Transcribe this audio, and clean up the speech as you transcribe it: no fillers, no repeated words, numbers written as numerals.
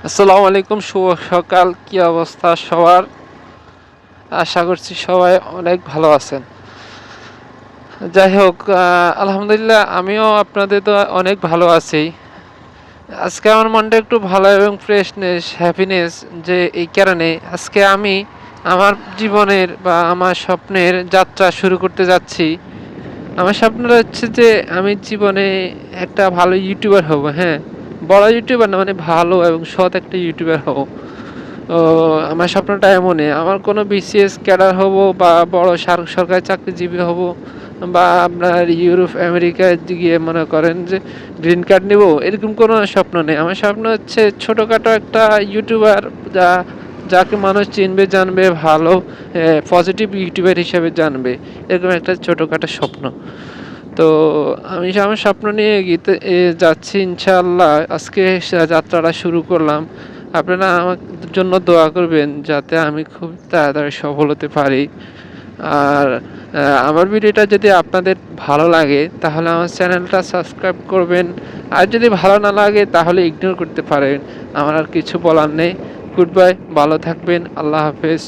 আসসালামু আলাইকুম, শুভ সকাল। কি অবস্থা সবার? আশা করছি সবাই অনেক ভালো আছেন। যাই হোক, আলহামদুলিল্লাহ আমিও আপনাদের তো অনেক ভালো আছি। আজকে আমার মনটা একটু ভালো এবং ফ্রেশনেস, হ্যাপিনেস, যে এই কারণে আজকে আমি আমার জীবনের বা আমার স্বপ্নের যাত্রা শুরু করতে যাচ্ছি। আমার স্বপ্নটা হচ্ছে যে আমি জীবনে একটা ভালো ইউটিউবার হব। হ্যাঁ, বড় ইউটিউবার না, মানে ভালো এবং সৎ একটা ইউটিউবার হব। ও, আমার স্বপ্নটা এমনই, আমার কোনো বিসিএস ক্যাডার হব বা বড় সরকারি চাকরিজীবী হব, বা আপনার ইউরোপ আমেরিকায় গিয়ে মনে করেন যে গ্রিন কার্ড নেব, এরকম কোনো স্বপ্ন নেই। আমার স্বপ্ন হচ্ছে ছোটোখাটো একটা ইউটিউবার, যা যাকে মানুষ চিনবে জানবে, ভালো পজিটিভ ইউটিউবার হিসেবে জানবে, এরকম একটা ছোটোখাটো স্বপ্ন। তো আমি আমার স্বপ্ন নিয়ে এগিয়ে যাচ্ছি ইনশাআল্লাহ। আজকে যাত্রাটা শুরু করলাম। আপনারা আমার জন্য দোয়া করবেন যাতে আমি খুব তাড়াতাড়ি সফল হতে পারি। আর আমার ভিডিওটা যদি আপনাদের ভালো লাগে তাহলে আমার চ্যানেলটা সাবস্ক্রাইব করবেন। আর যদি ভালো না লাগে তাহলে ইগনোর করতে পারেন। আমার আর কিছু বলার নেই। গুড বাই, ভালো থাকবেন, আল্লাহ হাফেজ।